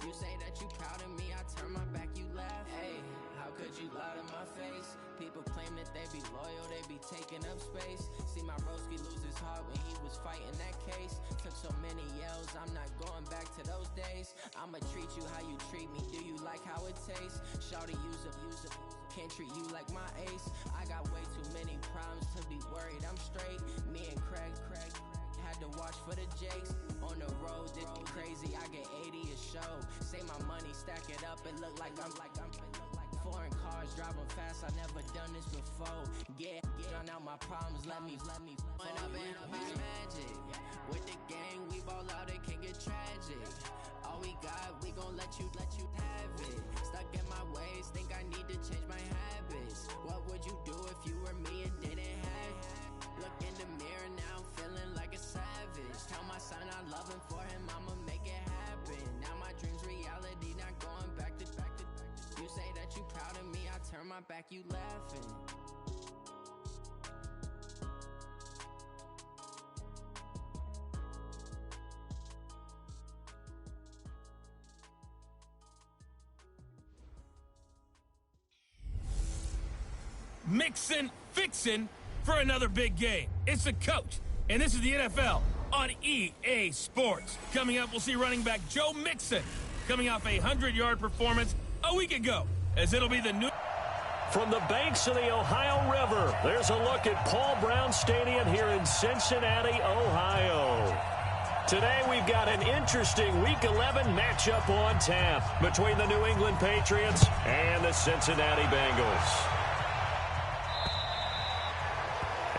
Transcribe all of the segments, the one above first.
You say that you proud of me, I turn my back, you laugh. Hey, how could you lie to my face? People claim that they be loyal, they be taking up space. See my broski lose his heart when he was fighting that case. Took so many yells, I'm not going back to those days. I'ma treat you how you treat me, do you like how it tastes? Shawty, use up, can't treat you like my ace. I got way too many problems to be worried, I'm straight. Me and Craig had to watch for the Jakes. On the road, this crazy, I get 80 a show. Say my money, stack it up, it look like I'm foreign cars, driving fast, I never done this before. Yeah, drown out my problems, let me point up and it's magic. With the gang, we ball out, it can get tragic. All we got, we gon' let you have it. Stuck in my ways, think I need to change my habits. What would you do if you were me and didn't have it? Look in the mirror now, I'm feeling like a savage. Tell my son I love him, for him I'ma make it happen. Now my dream's reality, not going back to. You say that you proud of me, I turn my back, you laughing. Mixin', fixin' for another big game. It's the coach, and this is the NFL on EA Sports. Coming up, we'll see running back Joe Mixon coming off a 100-yard performance a week ago, as it'll be the new... From the banks of the Ohio River, there's a look at Paul Brown Stadium here in Cincinnati, Ohio. Today we've got an interesting Week 11 matchup on tap between the New England Patriots and the Cincinnati Bengals.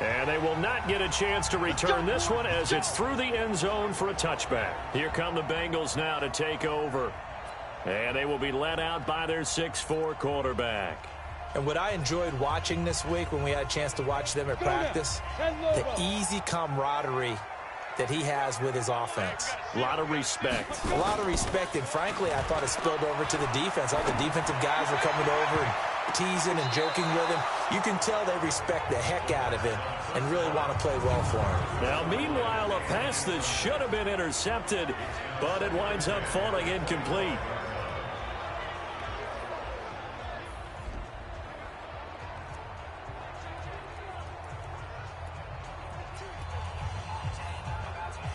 And they will not get a chance to return this one as it's through the end zone for a touchback. Here come the Bengals now to take over. And they will be led out by their 6'4" quarterback. And what I enjoyed watching this week when we had a chance to watch them at practice, the easy camaraderie that he has with his offense. A lot of respect. A lot of respect, and frankly, I thought it spilled over to the defense. All the defensive guys were coming over and teasing and joking with him. You can tell they respect the heck out of him and really want to play well for him. Now, meanwhile, a pass that should have been intercepted, but it winds up falling incomplete.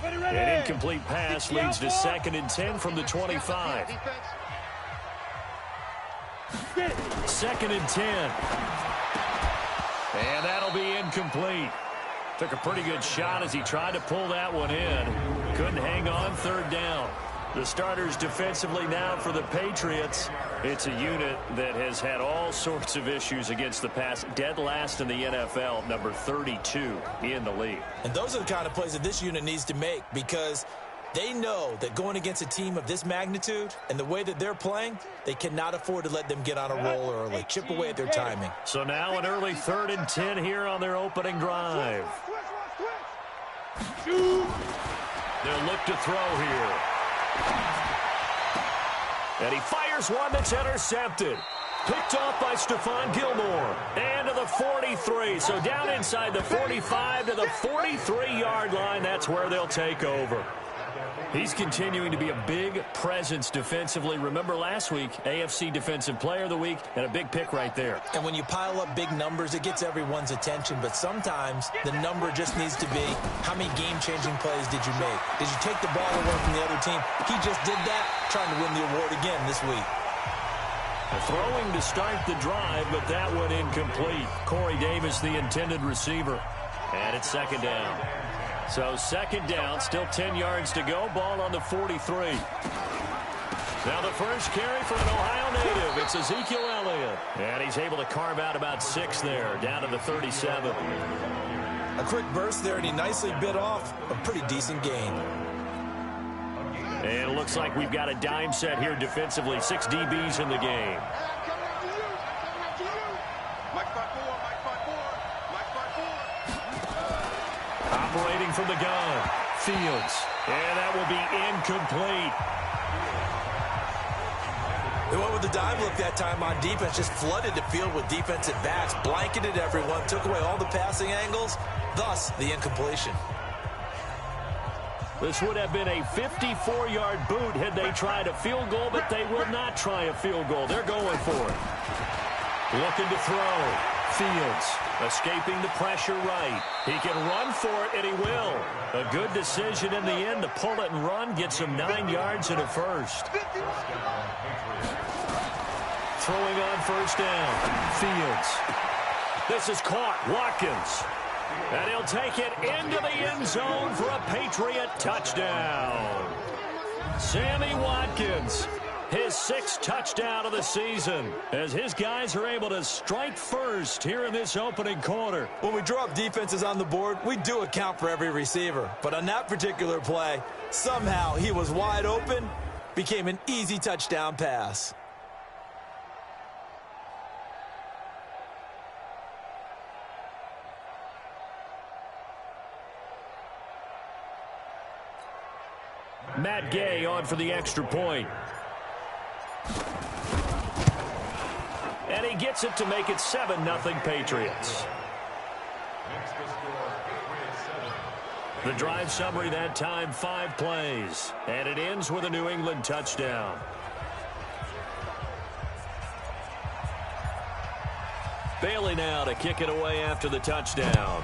An incomplete pass leads to 2nd and 10 from the 25. 2nd and 10. And that'll be incomplete. Took a pretty good shot as he tried to pull that one in. Couldn't hang on, 3rd down. The starters defensively now for the Patriots. It's a unit that has had all sorts of issues against the pass. Dead last in the NFL, number 32 in the league. And those are the kind of plays that this unit needs to make, because they know that going against a team of this magnitude and the way that they're playing, they cannot afford to let them get on a roll early. Chip away at their timing. So now an early 3rd and 10 here on their opening drive. They'll look to throw here. And he fires one that's intercepted. Picked off by Stephon Gilmore. And to the 43. So down inside the 45 to the 43-yard line. That's where they'll take over. He's continuing to be a big presence defensively. Remember last week, AFC Defensive Player of the Week, and a big pick right there. And when you pile up big numbers, it gets everyone's attention. But sometimes the number just needs to be, how many game-changing plays did you make? Did you take the ball away from the other team? He just did that, trying to win the award again this week. Throwing to start the drive, but that one incomplete. Corey Davis, the intended receiver. And it's 2nd down. So 2nd down, still 10 yards to go. Ball on the 43. Now the first carry for an Ohio native. It's Ezekiel Elliott. And he's able to carve out about 6 there, down to the 37. A quick burst there, and he nicely bit off a pretty decent gain. And it looks like we've got a dime set here defensively. 6 DBs in the game. Operating from the gun, Fields. And that will be incomplete. They went with the dive look that time on defense, just flooded the field with defensive backs, blanketed everyone, took away all the passing angles, thus the incompletion. This would have been a 54-yard boot had they tried a field goal, but they will not try a field goal. They're going for it. Looking to throw. Fields escaping the pressure right. He can run for it, and he will. A good decision in the end to pull it and run. Gets him 9 yards and a first. Throwing on first down. Fields. This is caught. Watkins. And he'll take it into the end zone for a Patriot touchdown. Sammy Watkins, his 6th touchdown of the season, as his guys are able to strike first here in this opening quarter. When we draw up defenses on the board, we do account for every receiver. But on that particular play, somehow he was wide open, became an easy touchdown pass. Matt Gay on for the extra point. And he gets it to make it 7-0 Patriots. The drive summary that time, 5 plays. And it ends with a New England touchdown. Bailey now to kick it away after the touchdown.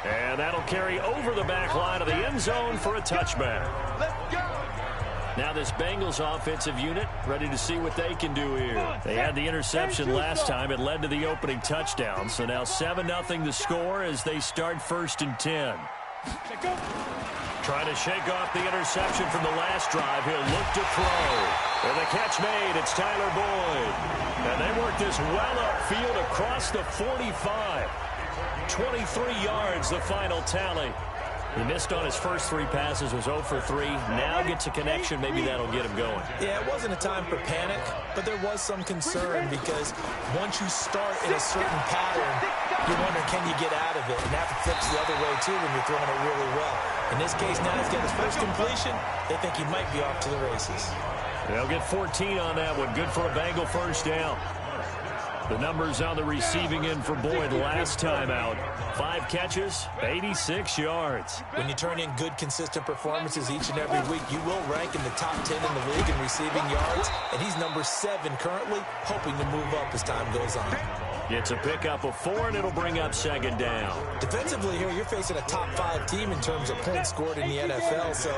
And that'll carry over the back line of the end zone for a touchback. Now this Bengals offensive unit ready to see what they can do here. They had the interception last time. It led to the opening touchdown. So now 7-0 the score as they start 1st and 10. Trying to shake off the interception from the last drive. He'll look to throw. And the catch made. It's Tyler Boyd. And they work this well upfield across the 45. 23 yards, the final tally. He missed on his first 3 passes, was 0 for 3. Now gets a connection. Maybe that'll get him going. Yeah, it wasn't a time for panic, but there was some concern because once you start in a certain pattern, you wonder, can you get out of it? And that flips the other way, too, when you're throwing it really well. In this case, now he's got his first completion. They think he might be off to the races. They'll get 14 on that one. Good for a Bengal first down. The numbers on the receiving end for Boyd last time out. 5 catches, 86 yards. When you turn in good, consistent performances each and every week, you will rank in the top 10 in the league in receiving yards. And he's number 7 currently, hoping to move up as time goes on. It's a pickup of 4, and it'll bring up 2nd down. Defensively here, you're facing a top 5 team in terms of points scored in the NFL. So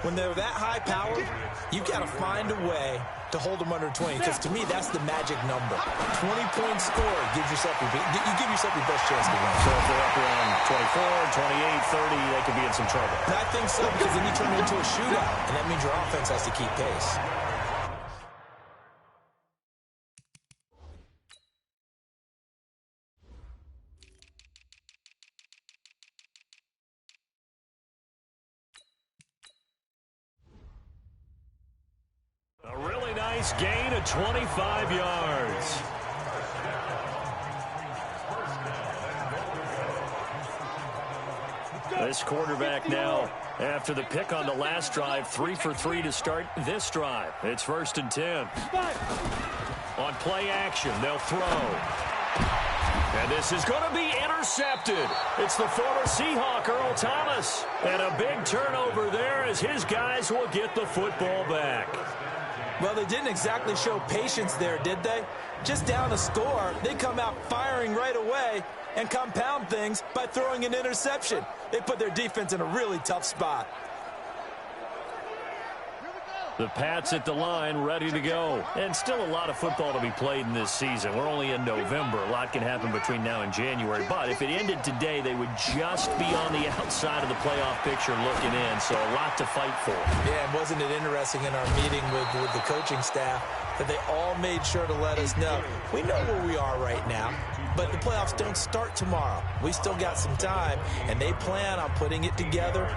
when they're that high powered, you've got to find a way to hold them under 20, because to me, that's the magic number. 20 points scored gives yourself you give yourself your best chance to win. So if they're up around 24, 28, 30, they could be in some trouble. And I think so, because then you turn it into a shootout, and that means your offense has to keep pace. A really nice gain of 25 yards. This quarterback now, after the pick on the last drive, 3 for 3 to start this drive. It's 1st and 10. On play action, they'll throw. And this is going to be intercepted. It's the former Seahawk, Earl Thomas. And a big turnover there as his guys will get the football back. Well, they didn't exactly show patience there, did they? Just down a score, they come out firing right away and compound things by throwing an interception. They put their defense in a really tough spot. The Pats at the line, ready to go. And still a lot of football to be played in this season. We're only in November. A lot can happen between now and January. But if it ended today, they would just be on the outside of the playoff picture looking in. So a lot to fight for. Yeah, and wasn't it interesting in our meeting with the coaching staff that they all made sure to let us know, we know where we are right now, but the playoffs don't start tomorrow. We still got some time, and they plan on putting it together,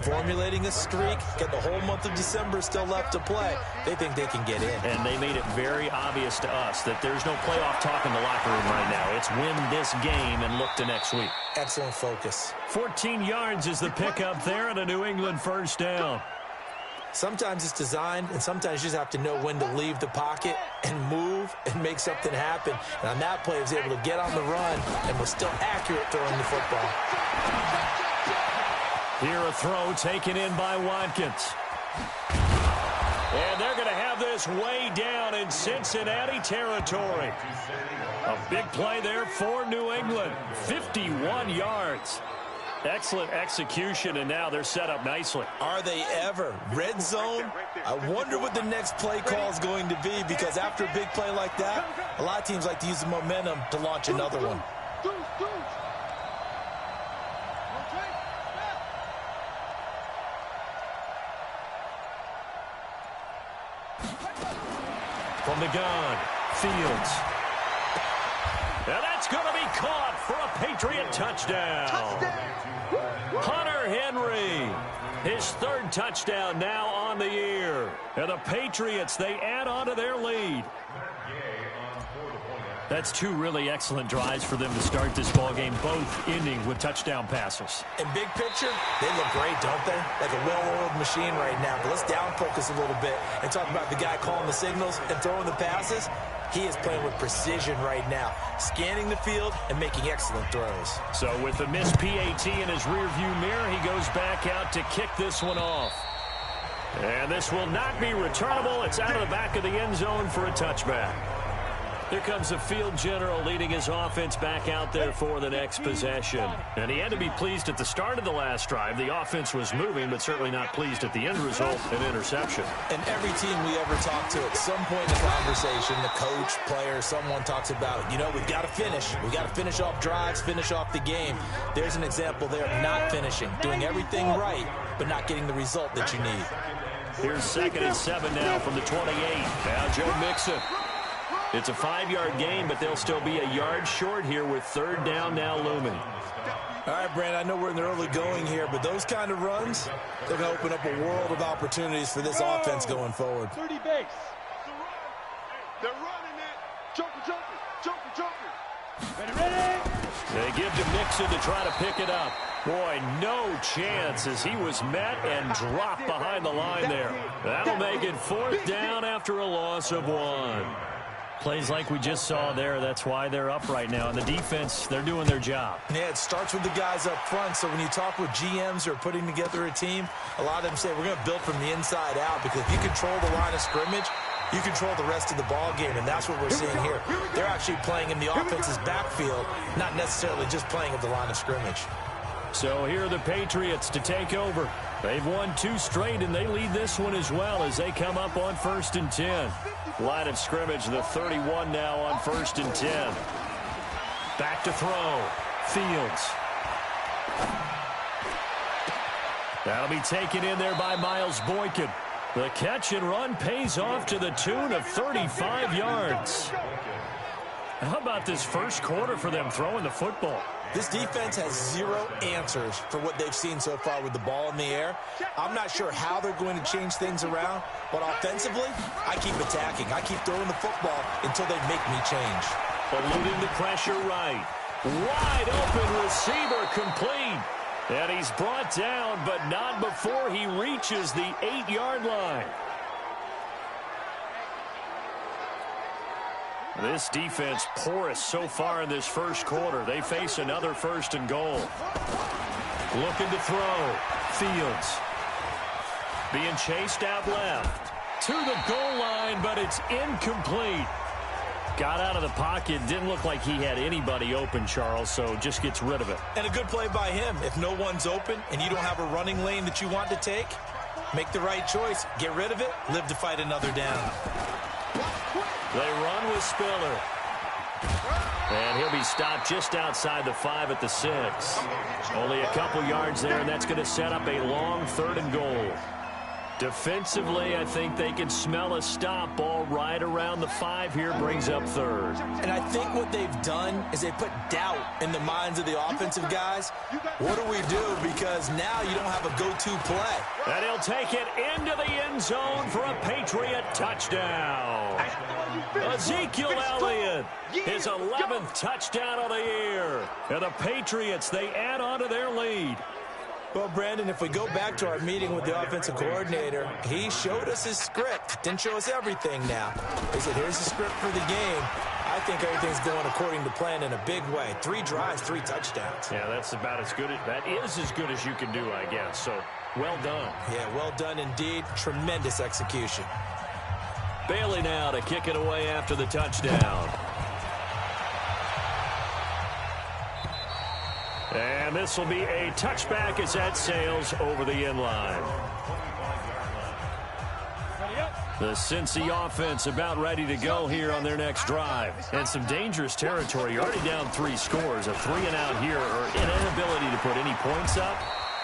formulating a streak, get the whole month of December still left to play. They think they can get in. And they made it very obvious to us that there's no playoff talk in the locker room right now. It's win this game and look to next week. Excellent focus. 14 yards is the pickup there and a New England first down. Sometimes it's designed, and sometimes you just have to know when to leave the pocket and move and make something happen. And on that play, he was able to get on the run and was still accurate throwing the football. Here a throw taken in by Watkins. And they're going to have this way down in Cincinnati territory. A big play there for New England. 51 yards. Excellent execution, and now they're set up nicely. Are they ever? Red zone? I wonder what the next play call is going to be, because after a big play like that, a lot of teams like to use the momentum to launch another one. From the gun, Fields. And that's going to be caught for a Patriot touchdown. Hunter Henry, his third touchdown now on the year. And the Patriots, they add on to their lead. That's two really excellent drives for them to start this ballgame, both ending with touchdown passes. In big picture, they look great, don't they? Like a well-oiled machine right now. But let's down focus a little bit and talk about the guy calling the signals and throwing the passes. He is playing with precision right now, scanning the field and making excellent throws. So with the missed PAT in his rearview mirror, he goes back out to kick this one off. And this will not be returnable. It's out of the back of the end zone for a touchback. Here comes the field general leading his offense back out there for the next possession. And he had to be pleased at the start of the last drive. The offense was moving, but certainly not pleased at the end result, an interception. And every team we ever talk to, at some point in the conversation, the coach, player, someone talks about, you know, we've got to finish. We've got to finish off drives, finish off the game. There's an example there of not finishing, doing everything right, but not getting the result that you need. Here's 2nd and 7 now from the 28. Now Joe Mixon. It's a 5-yard gain, but they'll still be a yard short here with 3rd down now looming. All right, Brandon, I know we're in the early going here, but those kind of runs, they're going to open up a world of opportunities for this offense going forward. 30 base. They're running it. Joker. Ready. They give to Mixon to try to pick it up. Boy, no chance as he was met and dropped behind the line there. That'll make it 4th down after a loss of 1. Plays like we just saw there, that's why they're up right now. And the defense, they're doing their job. Yeah, it starts with the guys up front. So when you talk with GMs who are putting together a team, a lot of them say we're going to build from the inside out, because if you control the line of scrimmage, you control the rest of the ball game, and that's what we're seeing here. They're actually playing in the offense's backfield, not necessarily just playing at the line of scrimmage. So here are the Patriots to take over. They've won 2 straight, and they lead this one as well as they come up on 1st and 10. Line of scrimmage, the 31 now on 1st and 10. Back to throw. Fields. That'll be taken in there by Miles Boykin. The catch and run pays off to the tune of 35 yards. How about this first quarter for them throwing the football? This defense has 0 answers for what they've seen so far with the ball in the air. I'm not sure how they're going to change things around, but offensively, I keep attacking. I keep throwing the football until they make me change. Eluding the pressure right. Wide open receiver complete. And he's brought down, but not before he reaches the 8-yard line. This defense porous so far in this first quarter. They face another 1st and goal. Looking to throw. Fields. Being chased out left. To the goal line, but it's incomplete. Got out of the pocket. Didn't look like he had anybody open, Charles, so just gets rid of it. And a good play by him. If no one's open and you don't have a running lane that you want to take, make the right choice. Get rid of it. Live to fight another down. They run with Spiller. And he'll be stopped just outside the 5 at the 6. Only a couple yards there, and that's going to set up a long 3rd and goal. Defensively, I think they can smell a stop. Ball right around the 5 here, brings up 3rd. And I think what they've done is they put doubt in the minds of the offensive guys. What do we do? Because now you don't have a go-to play. And he'll take it into the end zone for a Patriot touchdown. Ezekiel Elliott, his 11th touchdown of the year. And the Patriots, they add on to their lead. Well, Brandon, if we go back to our meeting with the offensive coordinator, he showed us his script. Didn't show us everything now. He said, here's the script for the game. I think everything's going according to plan in a big way. 3 drives, 3 touchdowns. Yeah, that's about as good. That is as good as you can do, I guess. So, well done. Yeah, well done indeed. Tremendous execution. Bailey now to kick it away after the touchdown. And this will be a touchback as that sails over the end line. The Cincy offense about ready to go here on their next drive. And some dangerous territory. You're already down 3 scores. A 3-and-out here or an inability to put any points up.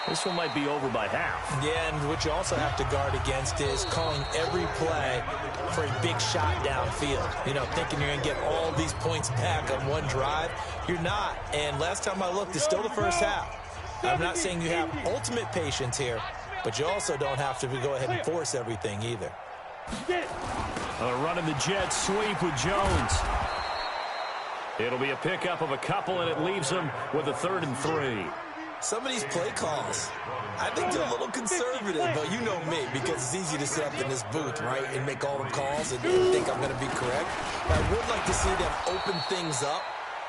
This one might be over by half. Yeah, and what you also have to guard against is calling every play for a big shot downfield. You know, thinking you're going to get all these points back on one drive. You're not. And last time I looked, it's still the first half. I'm not saying you have ultimate patience here, but you also don't have to go ahead and force everything either. Running the jet sweep with Jones. It'll be a pickup of a couple, and it leaves them with a 3rd and 3. Some of these play calls, I think they're a little conservative, but you know me, because it's easy to sit up in this booth, right, and make all the calls and think I'm going to be correct. But I would like to see them open things up,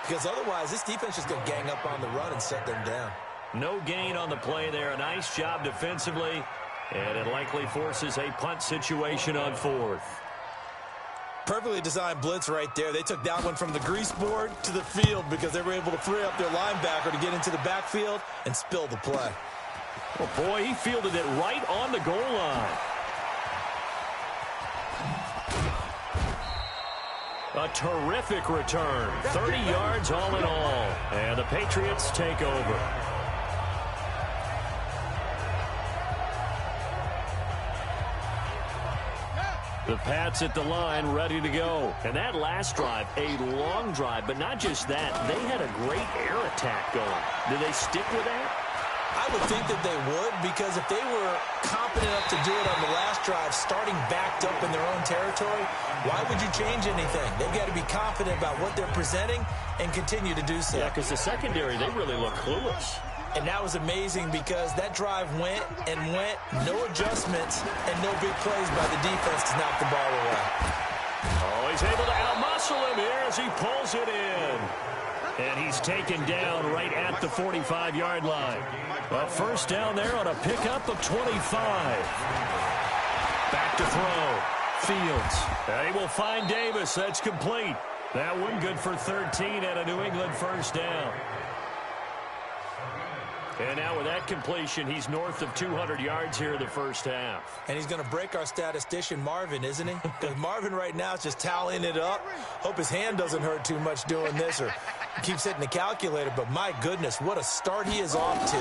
because otherwise this defense is going to gang up on the run and shut them down. No gain on the play there. A nice job defensively, and it likely forces a punt situation on 4th. Perfectly designed blitz right there. They took that one from the grease board to the field because they were able to free up their linebacker to get into the backfield and spill the play. Oh, boy, he fielded it right on the goal line. A terrific return. 30 yards all in all. And the Patriots take over. The Pats at the line, ready to go. And that last drive, a long drive, but not just that. They had a great air attack going. Do they stick with that? I would think that they would, because if they were competent enough to do it on the last drive, starting backed up in their own territory, why would you change anything? They've got to be confident about what they're presenting and continue to do so. Yeah, because the secondary, they really look clueless. And that was amazing because that drive went and went, no adjustments, and no big plays by the defense to knock the ball away. Oh, he's able to outmuscle him here as he pulls it in. And he's taken down right at the 45-yard line. A first down there on a pickup of 25. Back to throw. Fields. And he will find Davis. That's complete. That one good for 13 and a New England first down. And now with that completion, he's north of 200 yards here in the first half. And he's going to break our statistician, Marvin, isn't he? Because Marvin right now is just tallying it up. Hope his hand doesn't hurt too much doing this or keeps hitting the calculator. But my goodness, what a start he is off to.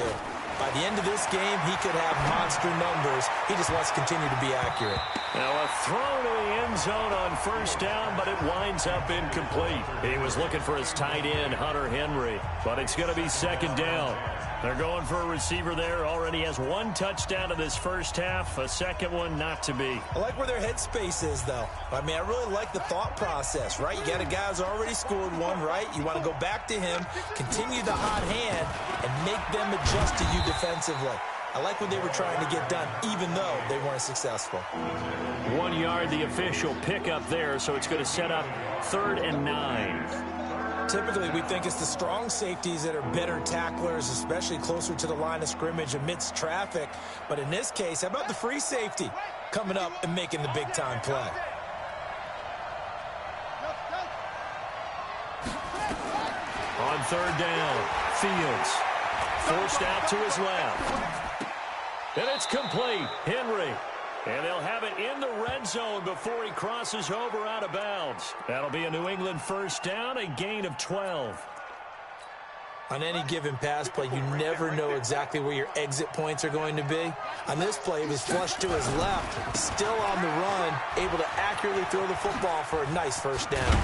By the end of this game, he could have monster numbers. He just wants to continue to be accurate. Now a throw to the end zone on first down, but it winds up incomplete. He was looking for his tight end, Hunter Henry, but it's going to be second down. They're going for a receiver there. Already has 1 touchdown in this first half. A second one not to be. I like where their headspace is, though. I mean, I really like the thought process, right? You got a guy who's already scored 1, right? You want to go back to him, continue the hot hand, and make them adjust to you defensively. I like what they were trying to get done, even though they weren't successful. 1 yard, the official pickup there, so it's going to set up 3rd and 9. Typically, we think it's the strong safeties that are better tacklers, especially closer to the line of scrimmage amidst traffic. But in this case, how about the free safety coming up and making the big-time play? On 3rd down, Fields forced out to his left. And it's complete. Henry. And they'll have it in the red zone before he crosses over out of bounds. That'll be a New England first down, a gain of 12. On any given pass play, you never know exactly where your exit points are going to be. On this play, he was flushed to his left, still on the run, able to accurately throw the football for a nice first down.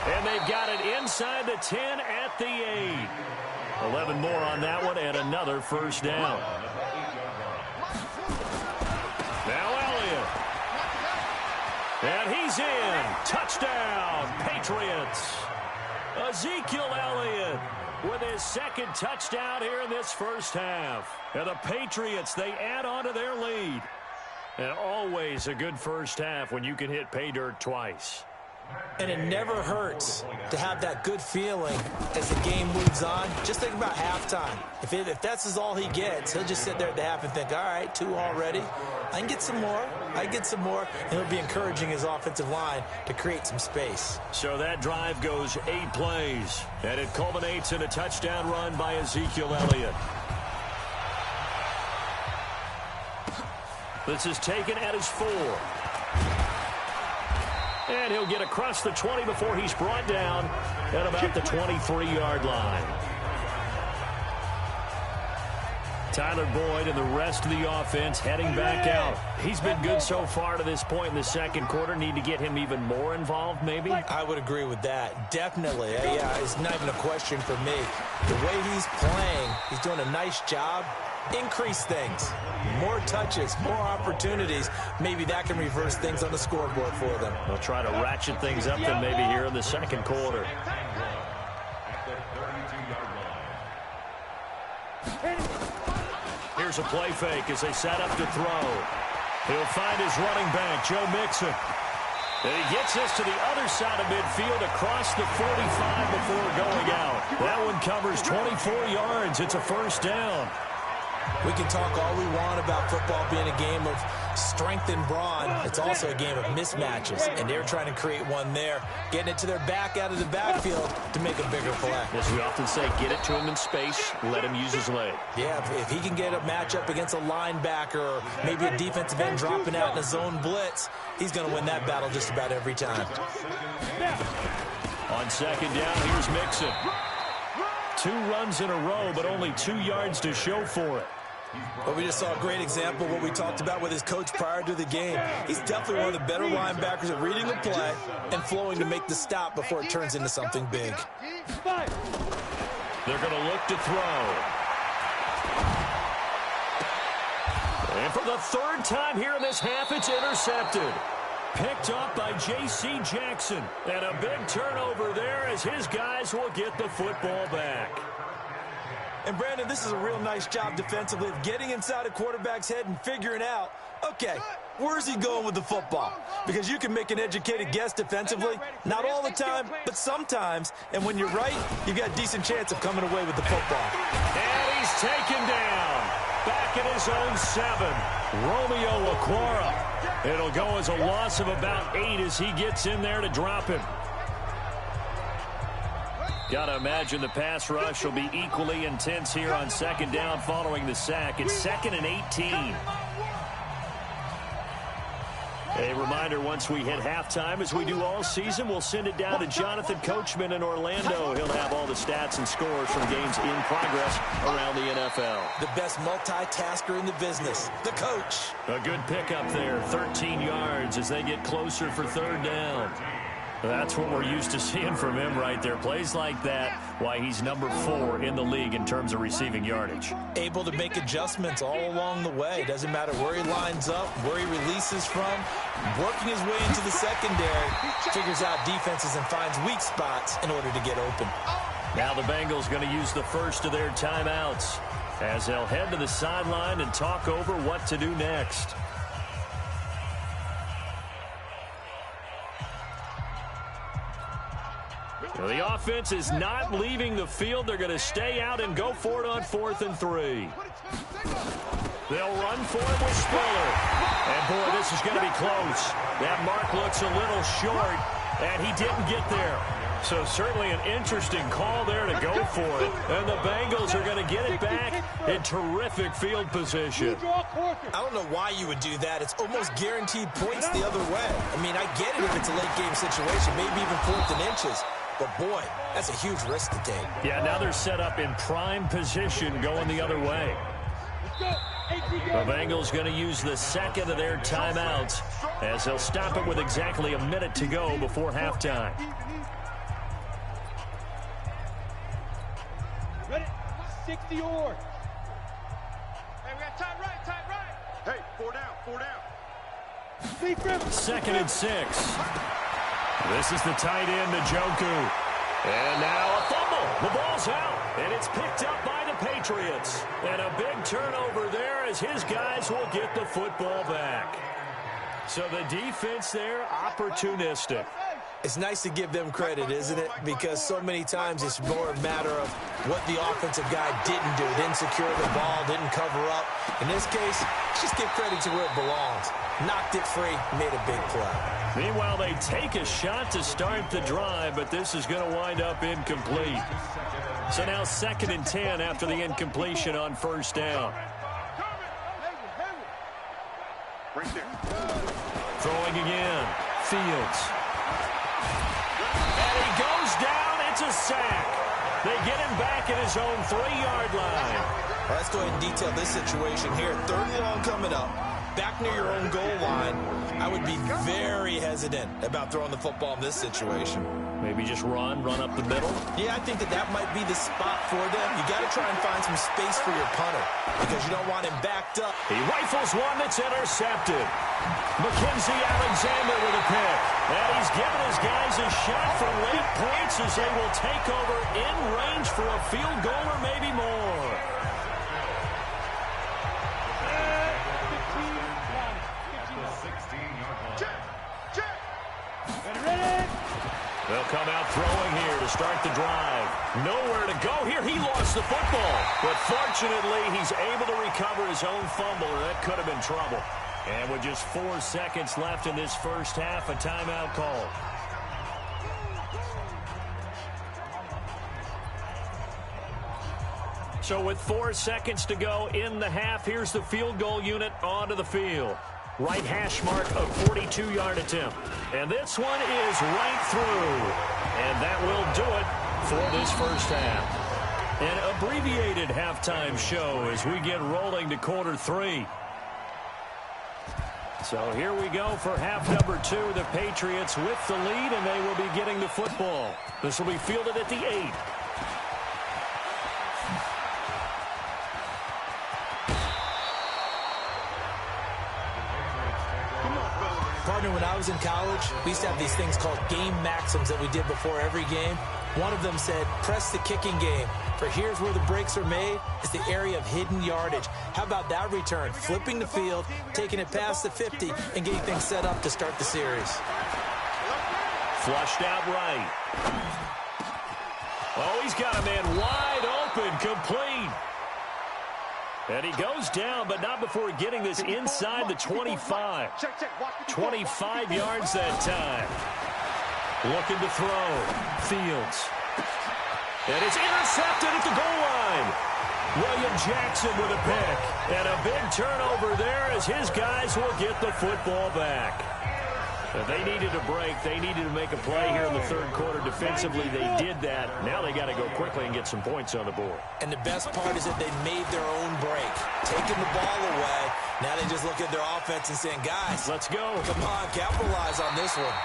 And they've got it inside the 10 at the 8. 11 more on that one and another first down. Now Elliott. And he's in. Touchdown, Patriots. Ezekiel Elliott with his second touchdown here in this first half. And the Patriots, they add on to their lead. And always a good first half when you can hit pay dirt twice. And it never hurts to have that good feeling as the game moves on. Just think about halftime. If that's all he gets, he'll just sit there at the half and think, all right, 2 already. I can get some more. And he'll be encouraging his offensive line to create some space. So that drive goes 8 plays. And it culminates in a touchdown run by Ezekiel Elliott. This is taken at his 4. And he'll get across the 20 before he's brought down at about the 23-yard line. Tyler Boyd and the rest of the offense heading back out. He's been good so far to this point in the second quarter. Need to get him even more involved, maybe? I would agree with that. Definitely. Yeah, it's not even a question for me. The way he's playing, he's doing a nice job. Increase things. More touches, more opportunities. Maybe that can reverse things on the scoreboard for them. They'll try to ratchet things up then maybe here in the second quarter. Here's a play fake as they set up to throw. He'll find his running back, Joe Mixon. And he gets this to the other side of midfield across the 45 before going out. That one covers 24 yards. It's a first down. We can talk all we want about football being a game of strength and brawn. It's also a game of mismatches, and they're trying to create one there, getting it to their back out of the backfield to make a bigger play. As we often say, get it to him in space, let him use his leg. Yeah, if he can get a matchup against a linebacker or maybe a defensive end dropping out in a zone blitz, he's going to win that battle just about every time. On second down, here's Mixon. 2 runs in a row, but only 2 yards to show for it. Well, we just saw a great example of what we talked about with his coach prior to the game. He's definitely one of the better linebackers at reading the play and flowing to make the stop before it turns into something big. They're going to look to throw. And for the 3rd time here in this half, it's intercepted. Picked up by J.C. Jackson. And a big turnover there as his guys will get the football back. And, Brandon, this is a real nice job defensively of getting inside a quarterback's head and figuring out, okay, where's he going with the football? Because you can make an educated guess defensively, not all the time, but sometimes. And when you're right, you've got a decent chance of coming away with the football. And he's taken down. Back at his own 7. Romeo Okwara. It'll go as a loss of about 8 as he gets in there to drop him. Got to imagine the pass rush will be equally intense here on second down following the sack. It's 2nd and 18. A reminder, once we hit halftime, as we do all season, we'll send it down to Jonathan Coachman in Orlando. He'll have all the stats and scores from games in progress around the NFL. The best multitasker in the business, the coach. A good pickup there, 13 yards as they get closer for 3rd down. That's what we're used to seeing from him right there. Plays like that, why he's number 4 in the league in terms of receiving yardage. Able to make adjustments all along the way. Doesn't matter where he lines up, where he releases from. Working his way into the secondary, figures out defenses and finds weak spots in order to get open. Now the Bengals going to use the first of their timeouts as they'll head to the sideline and talk over what to do next. The offense is not leaving the field. They're going to stay out and go for it on 4th and 3. They'll run for it with Spiller. And, boy, this is going to be close. That mark looks a little short, and he didn't get there. So certainly an interesting call there to go for it. And the Bengals are going to get it back in terrific field position. I don't know why you would do that. It's almost guaranteed points the other way. I mean, I get it if it's a late-game situation, maybe even 4th and inches. But, boy, that's a huge risk to take. Yeah, now they're set up in prime position going the other way. The Bengals going to use the 2nd of their timeouts as they'll stop it with exactly a minute to go before halftime. Ready? 60 yards. Hey, we got time right. Hey, 4 down. 2nd and 6. This is the tight end, Njoku. And now a fumble. The ball's out. And it's picked up by the Patriots. And a big turnover there as his guys will get the football back. So the defense there, opportunistic. It's nice to give them credit, isn't it? Because so many times it's more a matter of what the offensive guy didn't do. Didn't secure the ball, didn't cover up. In this case, just give credit to where it belongs. Knocked it free, made a big play. Meanwhile, they take a shot to start the drive, but this is going to wind up incomplete. So now 2nd and 10 after the incompletion on 1st down. Throwing again. Fields. And he goes down. It's a sack. They get him back at his own 3-yard line. Well, let's go ahead and detail this situation here. 3rd and long coming up. Back near your own goal line. I would be very hesitant about throwing the football in this situation. Maybe just run up the middle? Yeah, I think that might be the spot for them. You got to try and find some space for your punter because you don't want him backed up. He rifles one that's intercepted. Mackenzie Alexander with a pick. And he's given his guys a shot for late points as they will take over in range for a field goal or maybe more. They'll come out throwing here to start the drive. Nowhere to go here. He lost the football. But fortunately, he's able to recover his own fumble, or that could have been trouble. And with just 4 seconds left in this first half, a timeout call. So with 4 seconds to go in the half, here's the field goal unit onto the field. Right hash mark of 42-yard attempt. And this one is right through. And that will do it for this first half. An abbreviated halftime show as we get rolling to quarter 3. So here we go for half number 2. The Patriots with the lead, and they will be getting the football. This will be fielded at the 8. Partner, when I was in college, we used to have these things called game maxims that we did before every game. One of them said, press the kicking game. For here's where the breaks are made. It's the area of hidden yardage. How about that return? Flipping the field, taking it past the 50, and getting things set up to start the series. Flushed out right. Oh, he's got a man wide open, complete. And he goes down, but not before getting this inside the 25. 25 yards that time. Looking to throw. Fields. And it's intercepted at the goal line. William Jackson with a pick. And a big turnover there as his guys will get the football back. They needed a break. They needed to make a play here in the 3rd quarter. Defensively, they did that. Now they got to go quickly and get some points on the board. And the best part is that they made their own break. Taking the ball away. Now they just look at their offense and saying, guys, let's go. Come on, capitalize on this one.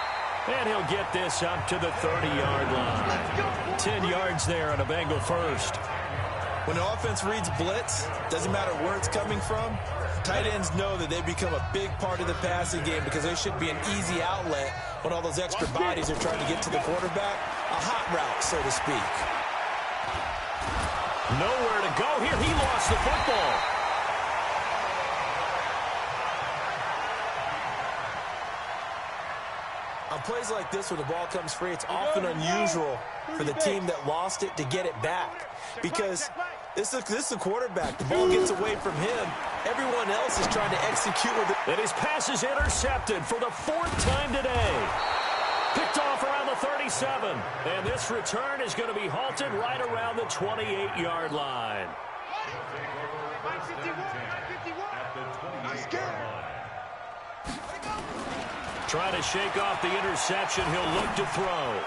And he'll get this up to the 30-yard line. 10 yards there on a Bengal first. When the offense reads blitz, doesn't matter where it's coming from, tight ends know that they become a big part of the passing game because they should be an easy outlet when all those extra bodies are trying to get to the quarterback. A hot route, so to speak. Nowhere to go here. He lost the football. On plays like this, when the ball comes free, it's often unusual for the team that lost it to get it back. Because this is a quarterback. The ball gets away from him. Everyone else is trying to execute with it. And his pass is intercepted for the 4th time today. Picked off around the 37. And this return is going to be halted right around the 28-yard line. Trying to shake off the interception. He'll look to throw.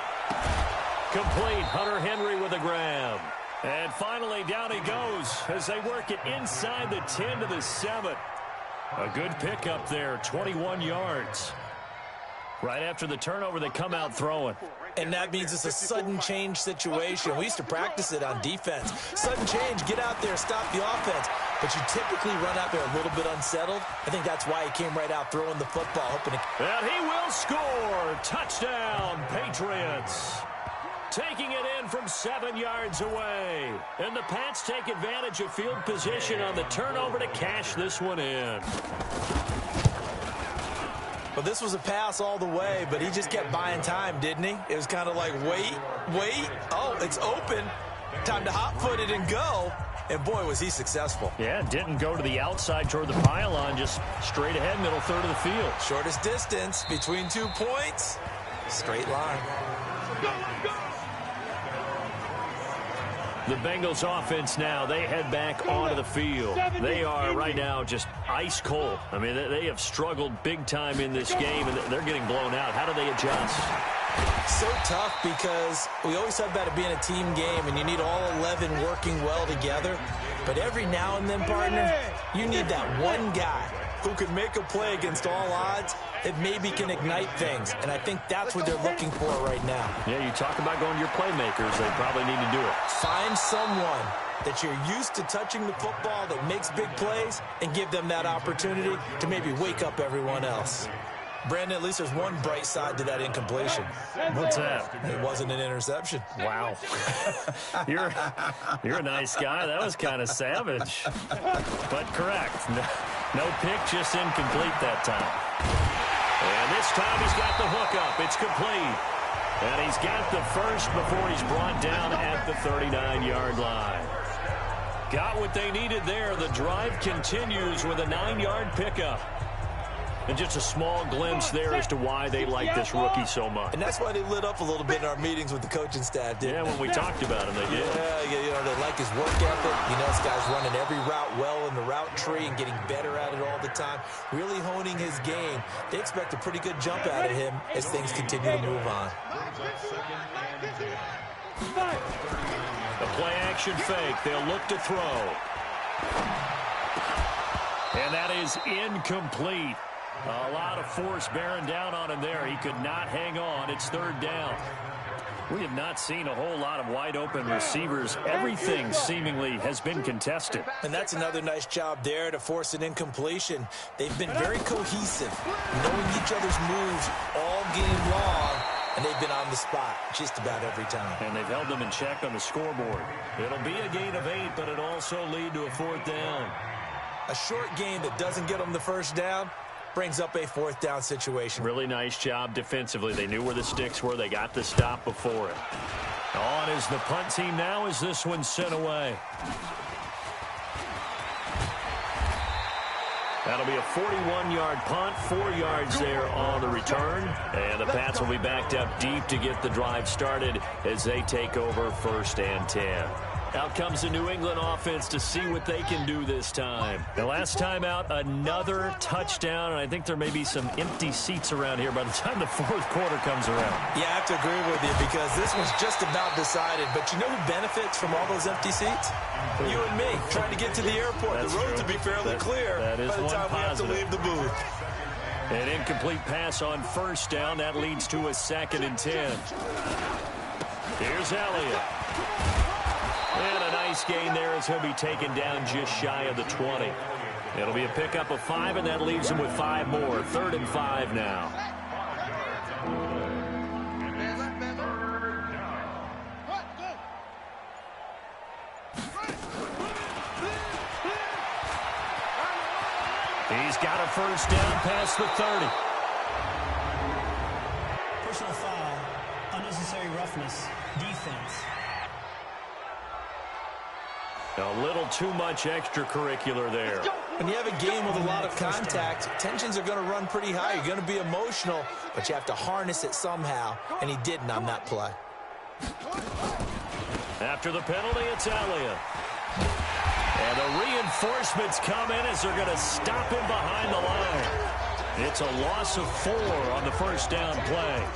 Complete. Hunter Henry with a grab. And finally, down he goes as they work it inside the 10 to the 7. A good pickup there, 21 yards. Right after the turnover, they come out throwing. And that means it's a sudden change situation. We used to practice it on defense. Sudden change, get out there, stop the offense. But you typically run out there a little bit unsettled. I think that's why he came right out throwing the football. And he will score. Touchdown, Patriots. taking it in from 7 yards away. And the Pats take advantage of field position on the turnover to cash this one in. Well, this was a pass all the way, but he just kept buying time, didn't he? It was kind of like, wait. Oh, it's open. Time to hot-foot it and go. And, boy, was he successful. Yeah, didn't go to the outside toward the pylon, just straight ahead, middle third of the field. Shortest distance between 2 points. Straight line. The Bengals offense now, they head back onto the field. They are right now just ice cold. I mean, they have struggled big time in this game, and they're getting blown out. How do they adjust? So tough because we always talk about it being a team game, and you need all 11 working well together. But every now and then, partner, you need that one guy who can make a play against all odds that maybe can ignite things. And I think that's what they're looking for right now. Yeah, you talk about going to your playmakers. They probably need to do it. Find someone that you're used to touching the football that makes big plays and give them that opportunity to maybe wake up everyone else. Brandon, at least there's one bright side to that incompletion. What's that? It wasn't an interception. Wow. You're a nice guy. That was kind of savage. But correct. No pick, just incomplete that time. And this time he's got the hook up. It's complete. And he's got the first before he's brought down at the 39-yard line. Got what they needed there. The drive continues with a 9-yard pickup. And just a small glimpse there as to why they like this rookie so much. And that's why they lit up a little bit in our meetings with the coaching staff, didn't they? When we talked about him, they did. Yeah, they like his work ethic. You know, this guy's running every route well in the route tree and getting better at it all the time, really honing his game. They expect a pretty good jump out of him as things continue to move on. The play-action fake. They'll look to throw. And that is incomplete. A lot of force bearing down on him there. He could not hang on. It's third down. We have not seen a whole lot of wide-open receivers. Everything seemingly has been contested. And that's another nice job there to force an incompletion. They've been very cohesive, knowing each other's moves all game long, and they've been on the spot just about every time. And they've held them in check on the scoreboard. It'll be a gain of 8, but it'll also lead to a fourth down. A short gain that doesn't get them the first down brings up a fourth down situation. Really nice job defensively. They knew where the sticks were. They got the stop before it. On is the punt team now as this one's sent away. That'll be a 41-yard punt, 4 yards there on the return. And the Pats will be backed up deep to get the drive started as they take over 1st and 10. Out comes the New England offense to see what they can do this time. The last time out, another touchdown, and I think there may be some empty seats around here by the time the fourth quarter comes around. Yeah, I have to agree with you because this one's just about decided. But you know who benefits from all those empty seats? You and me, trying to get to the airport. That's the roads true. will be fairly clear that is by the time one we have to positive. leave the booth. An incomplete pass on first down. That leads to a 2nd and 10. Here's Elliott. And a nice gain there as he'll be taken down just shy of the 20. It'll be a pickup of 5, and that leaves him with 5 more. 3rd and 5 now. He's got a first down past the 30. Personal foul, unnecessary roughness, defense. A little too much extracurricular there. When you have a game with a lot of contact, tensions are going to run pretty high. You're going to be emotional, but you have to harness it somehow, and he didn't on that play. After the penalty, it's Elliott. And the reinforcements come in as they're going to stop him behind the line. It's a loss of 4 on the first down play.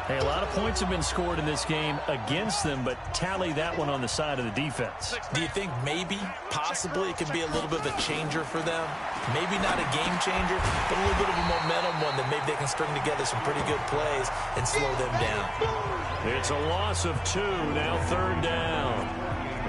Hey, a lot of points have been scored in this game against them, but tally that one on the side of the defense. Do you think maybe, possibly, it could be a little bit of a changer for them? Maybe not a game changer, but a little bit of a momentum one that maybe they can string together some pretty good plays and slow them down. It's a loss of 2, now 3rd down.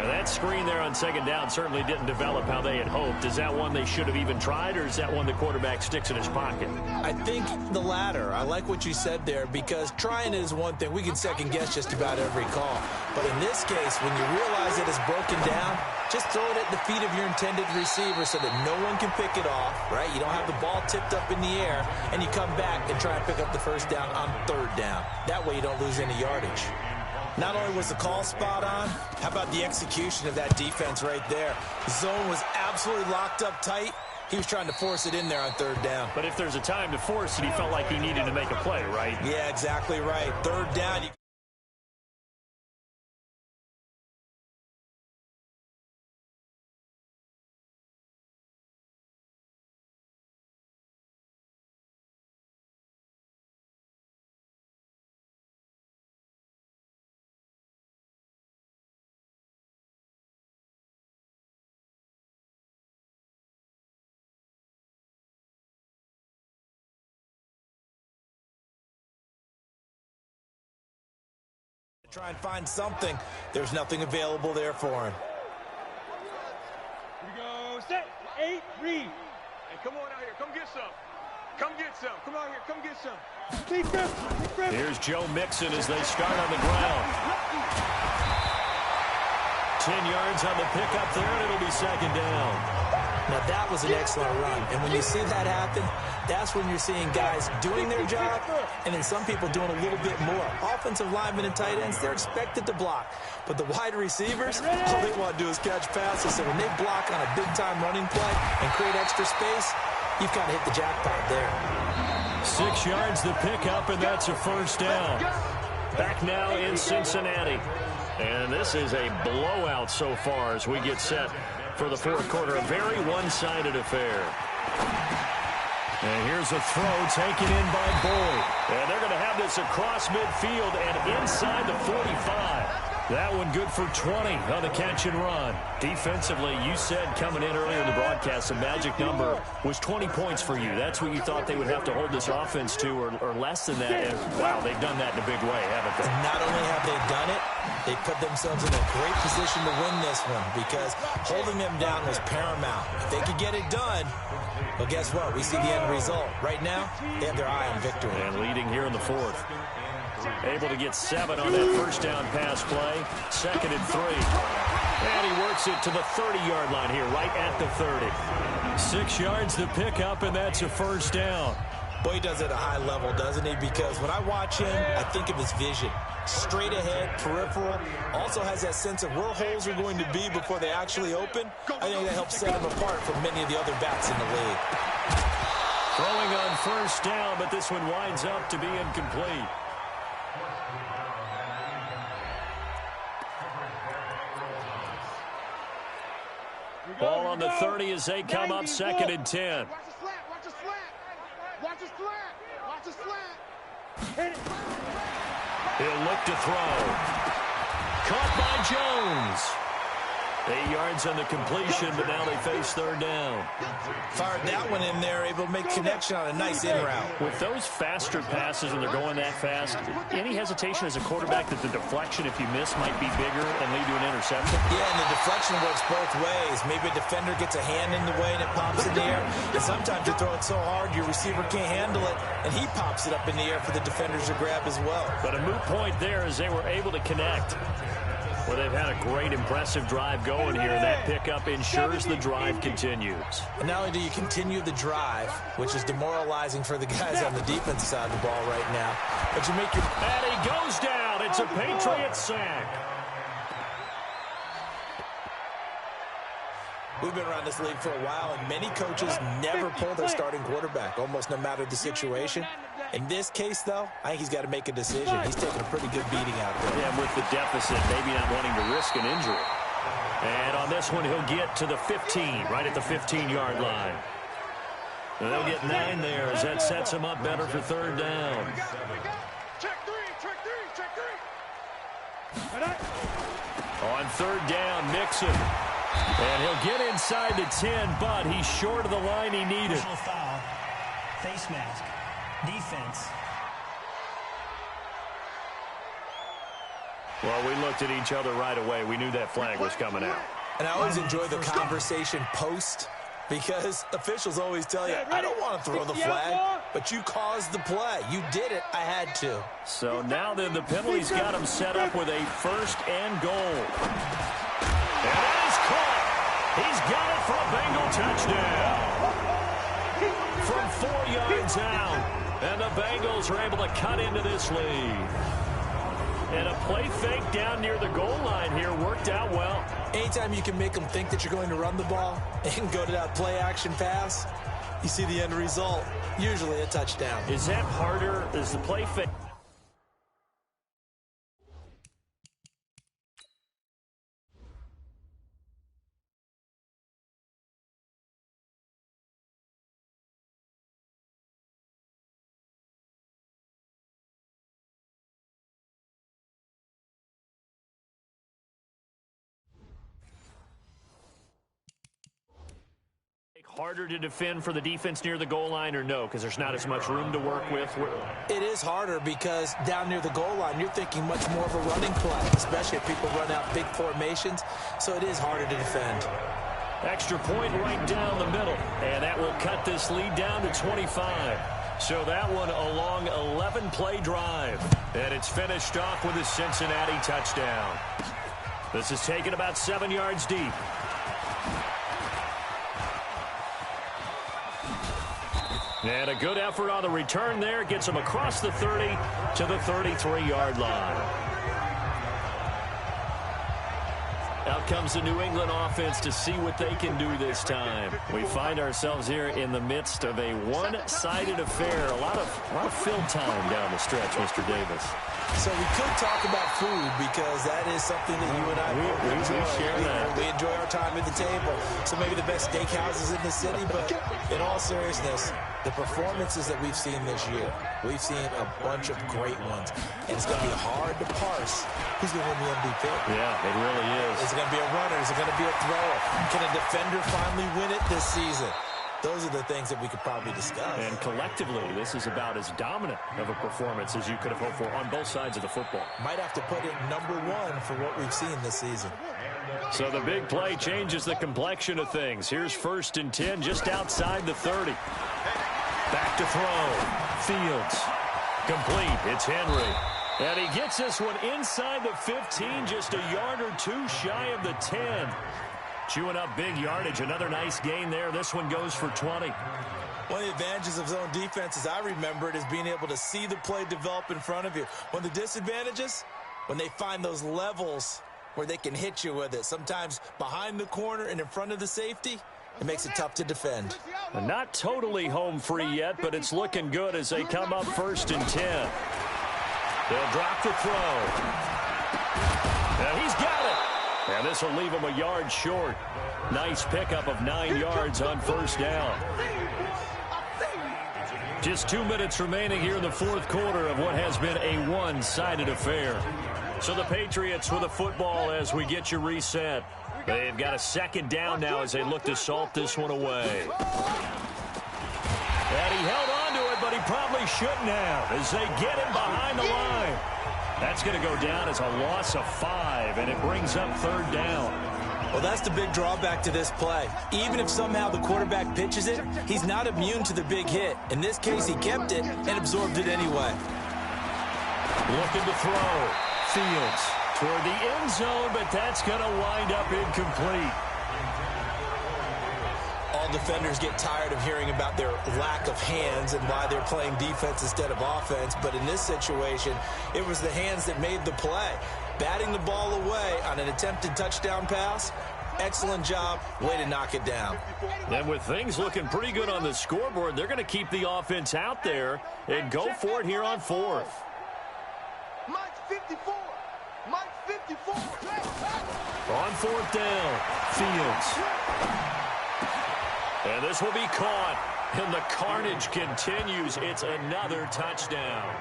And That screen there on second down certainly didn't develop how they had hoped. Is that one they should have even tried, or is that one the quarterback sticks in his pocket? I think the latter. I like what you said there, because trying is one thing. We can second-guess just about every call. But in this case, when you realize it is broken down, just throw it at the feet of your intended receiver so that no one can pick it off, right? You don't have the ball tipped up in the air, and you come back and try and pick up the first down on third down. That way you don't lose any yardage. Not only was the call spot on, how about the execution of that defense right there? The zone was absolutely locked up tight. He was trying to force it in there on third down. But if there's a time to force it, he felt like he needed to make a play, right? Yeah, exactly right. Third down. Try and find something. There's nothing available there for him. Here we go. Set. 8, read. Hey, come on out here. Come get some. Come get some. Come out here. Come get some. Here's Joe Mixon as they start on the ground. 10 yards on the pickup there, and it'll be second down. Now, that was an excellent run. And when you see that happen, that's when you're seeing guys doing their job and then some people doing a little bit more. Offensive linemen and tight ends, they're expected to block. But the wide receivers, all they want to do is catch passes. So when they block on a big-time running play and create extra space, you've got to hit the jackpot there. 6 yards the pickup, and that's a first down. Back now in Cincinnati. And this is a blowout so far as we get set for the fourth quarter. A very one-sided affair. And here's a throw taken in by Boyd. And they're going to have this across midfield and inside the 45. That one good for 20 on the catch and run. Defensively, you said coming in earlier in the broadcast, the magic number was 20 points for you. That's what you thought they would have to hold this offense to, or less than that. And, wow, they've done that in a big way, haven't they? Not only have they done it, they put themselves in a great position to win this one, because holding them down was paramount. If they could get it done, well, guess what? We see the end result. Right now, they have their eye on victory. And leading here in the fourth. Able to get 7 on that first down pass play. 2nd and 3. And he works it to the 30-yard line here, right at the 30. 6 yards the pickup, and that's a first down. Boy, he does it at a high level, doesn't he? Because when I watch him, I think of his vision. Straight ahead, peripheral. Also has that sense of where holes are going to be before they actually open. I think that helps set him apart from many of the other backs in the league. Throwing on first down, but this one winds up to be incomplete. Ball on the 30 as they come up 2nd and 10. Watch the slant. Watch the slant. Watch the slant. Watch the slant. Hit it. He'll look to throw. Caught by Jones. 8 yards on the completion, but now they face third down. Fired that one in there, able to make connection on a nice in route. With those faster passes when they're going that fast, any hesitation as a quarterback that the deflection, if you miss, might be bigger and lead to an interception? Yeah, and the deflection works both ways. Maybe a defender gets a hand in the way and it pops in the air. And sometimes you throw it so hard your receiver can't handle it, and he pops it up in the air for the defenders to grab as well. But a moot point there as they were able to connect. Well, they've had a great, impressive drive going here. That pickup ensures the drive continues. And not only do you continue the drive, which is demoralizing for the guys on the defensive side of the ball right now, but you make your... And he goes down. It's a Patriot sack. We've been around this league for a while, and many coaches never pull their starting quarterback, almost no matter the situation. In this case, though, I think he's got to make a decision. He's taking a pretty good beating out there. Yeah, with the deficit, maybe not wanting to risk an injury. And on this one, he'll get to the 15, right at the 15-yard line. And they'll get 9 there as that sets him up better for third down. Check three. On third down, Mixon. And he'll get inside the 10, but he's short of the line he needed. Personal foul, face mask, defense. Well, we looked at each other right away. We knew that flag was coming out. And I always enjoy the conversation post, because officials always tell you, I don't want to throw the flag, but you caused the play. You did it. I had to. So now then the penalty's got him set up with a 1st and goal. And that is caught. He's got it for a Bengal touchdown. From 4 yards out. And the Bengals are able to cut into this lead. And a play fake down near the goal line here worked out well. Anytime you can make them think that you're going to run the ball and go to that play-action pass, you see the end result, usually a touchdown. Is that harder? Is the play fake? Harder to defend for the defense near the goal line, or no, because there's not as much room to work with? It is harder because down near the goal line, you're thinking much more of a running play, especially if people run out big formations, so it is harder to defend. Extra point right down the middle, and that will cut this lead down to 25. So that one a long 11-play drive, and it's finished off with a Cincinnati touchdown. This is taken about 7 yards deep. And a good effort on the return there. Gets him across the 30 to the 33-yard line. Out comes the New England offense to see what they can do this time. We find ourselves here in the midst of a one-sided affair. A lot of fill time down the stretch, Mr. Davis. So we could talk about food, because that is something that you and I enjoy. We share that. We enjoy our time at the table. So maybe the best steakhouses in the city, but in all seriousness, the performances that we've seen this year, we've seen a bunch of great ones. And it's going to be hard to parse who's going to win the MVP. Yeah, it really is. Is it going to be a runner? Is it going to be a thrower? Can a defender finally win it this season? Those are the things that we could probably discuss. And collectively, this is about as dominant of a performance as you could have hoped for on both sides of the football. Might have to put it #1 for what we've seen this season. So the big play changes the complexion of things. Here's 1st and 10 just outside the 30. Back to throw. Fields. Complete. It's Henry. And he gets this one inside the 15, just a yard or two shy of the 10. Chewing up big yardage. Another nice gain there. This one goes for 20. One of the advantages of zone defense, as I remember it, is being able to see the play develop in front of you. One of the disadvantages, when they find those levels where they can hit you with it, sometimes behind the corner and in front of the safety, it makes it tough to defend. And not totally home free yet, but it's looking good as they come up 1st and 10. They'll drop the throw. And he's got it. And this will leave him a yard short. Nice pickup of 9 yards on 1st down. Just 2 minutes remaining here in the 4th quarter of what has been a one-sided affair. So the Patriots with the football as we get you reset. They've got a 2nd down now as they look to salt this one away. And he held on to it, but he probably shouldn't have as they get him behind the line. That's going to go down as a loss of 5, and it brings up 3rd down. Well, that's the big drawback to this play. Even if somehow the quarterback pitches it, he's not immune to the big hit. In this case, he kept it and absorbed it anyway. Looking to throw. Fields toward the end zone, but that's going to wind up incomplete. All defenders get tired of hearing about their lack of hands and why they're playing defense instead of offense. But in this situation, it was the hands that made the play. Batting the ball away on an attempted touchdown pass, excellent job. Way to knock it down. And with things looking pretty good on the scoreboard, they're going to keep the offense out there and go for it here on 4th. Mike 54. Mike 54. On 4th down, Fields. And this will be caught. And the carnage continues. It's another touchdown.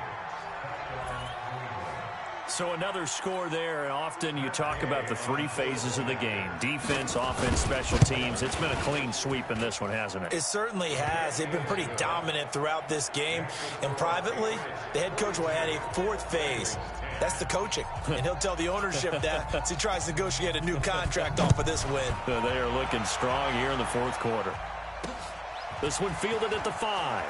So another score there, and often you talk about the 3 phases of the game. Defense, offense, special teams. It's been a clean sweep in this one, hasn't it? It certainly has. They've been pretty dominant throughout this game. And privately, the head coach will add a 4th phase. That's the coaching. And he'll tell the ownership that as he tries to negotiate a new contract off of this win. They are looking strong here in the fourth quarter. This one fielded at the 5.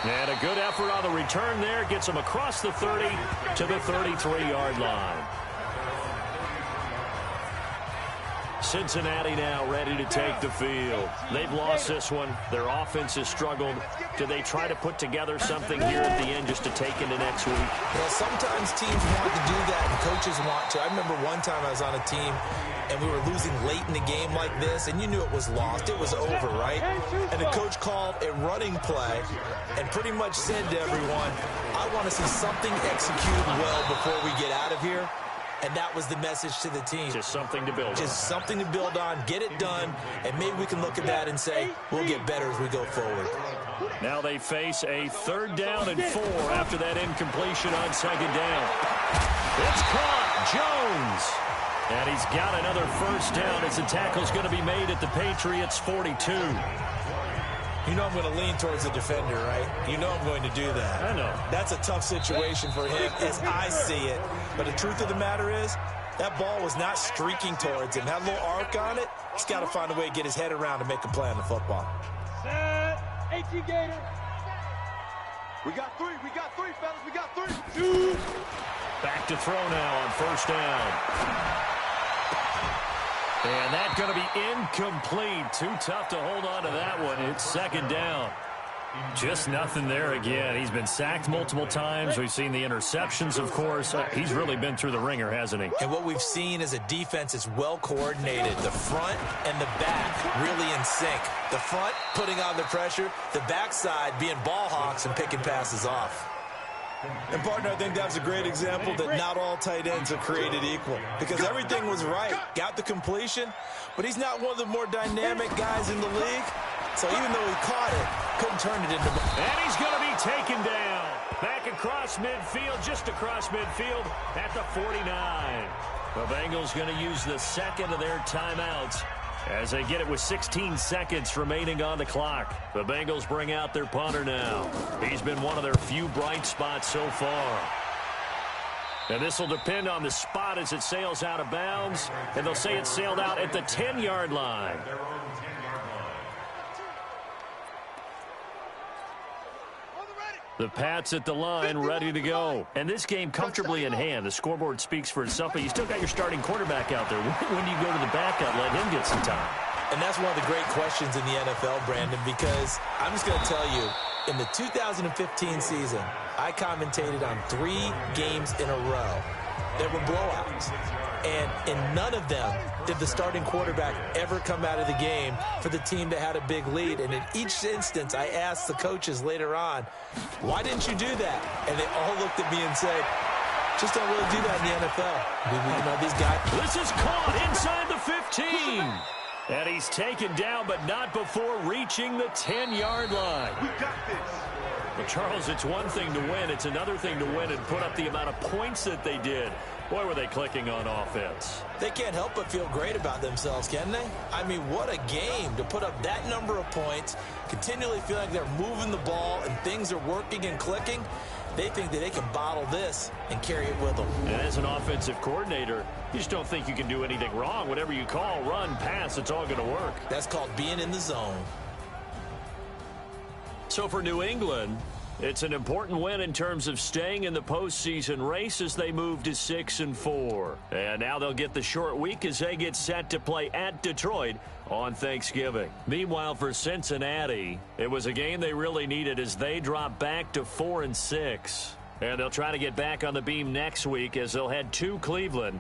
And a good effort on the return there. Gets him across the 30 to the 33-yard line. Cincinnati now ready to take the field. They've lost this one. Their offense has struggled. Do they try to put together something here at the end just to take into next week? Well, sometimes teams want to do that and coaches want to. I remember one time I was on a team and we were losing late in the game like this, and you knew it was lost. It was over, right? And the coach called a running play and pretty much said to everyone, I want to see something executed well before we get out of here. And that was the message to the team. Just something to build on. Just something to build on, get it done, and maybe we can look at that and say, we'll get better as we go forward. Now they face a 3rd down and 4 after that incompletion on 2nd down. It's caught. Jones. And he's got another 1st down as the tackle's going to be made at the Patriots' 42. You know I'm going to lean towards the defender, right? You know I'm going to do that. I know. That's a tough situation for him as I see it. But the truth of the matter is, that ball was not streaking towards him. Had a little arc on it. He's got to find a way to get his head around and make a play on the football. Set. 18 Gator. We got 3, fellas. We got 3. 2. Back to throw now on 1st down. And that's going to be incomplete. Too tough to hold on to that one. It's 2nd down. Just nothing there again. He's been sacked multiple times. We've seen the interceptions, of course. He's really been through the ringer, hasn't he? And what we've seen is a defense that's well coordinated. The front and the back really in sync. The front putting on the pressure. The backside being ball hawks and picking passes off. And, partner, I think that's a great example that not all tight ends are created equal. Because everything was right. Got the completion, but he's not one of the more dynamic guys in the league. So even though he caught it, couldn't turn it into... And he's going to be taken down. Back across midfield, just across midfield at the 49. The Bengals going to use the 2nd of their timeouts as they get it with 16 seconds remaining on the clock. The Bengals bring out their punter now. He's been one of their few bright spots so far. And this will depend on the spot as it sails out of bounds. And they'll say it sailed out at the 10-yard line. The Pats at the line, ready to go. And this game comfortably in hand. The scoreboard speaks for itself, but you still got your starting quarterback out there. When do you go to the backup, let him get some time? And that's one of the great questions in the NFL, Brandon, because I'm just going to tell you, in the 2015 season, I commentated on 3 games in a row that were blowouts. And in none of them did the starting quarterback ever come out of the game for the team that had a big lead. And in each instance, I asked the coaches later on, why didn't you do that? And they all looked at me and said, just don't really do that in the NFL. You know, these guys. This is caught inside the 15. And he's taken down, but not before reaching the 10-yard line. We got this. But, Charles, it's one thing to win. It's another thing to win and put up the amount of points that they did. Boy, were they clicking on offense. They can't help but feel great about themselves, can they? I mean, what a game to put up that number of points, continually feel like they're moving the ball and things are working and clicking. They think that they can bottle this and carry it with them. And as an offensive coordinator, you just don't think you can do anything wrong. Whatever you call, run, pass, it's all going to work. That's called being in the zone. So for New England, it's an important win in terms of staying in the postseason race as they move to 6-4. And now they'll get the short week as they get set to play at Detroit on Thanksgiving. Meanwhile, for Cincinnati, it was a game they really needed as they drop back to 4-6. And they'll try to get back on the beam next week as they'll head to Cleveland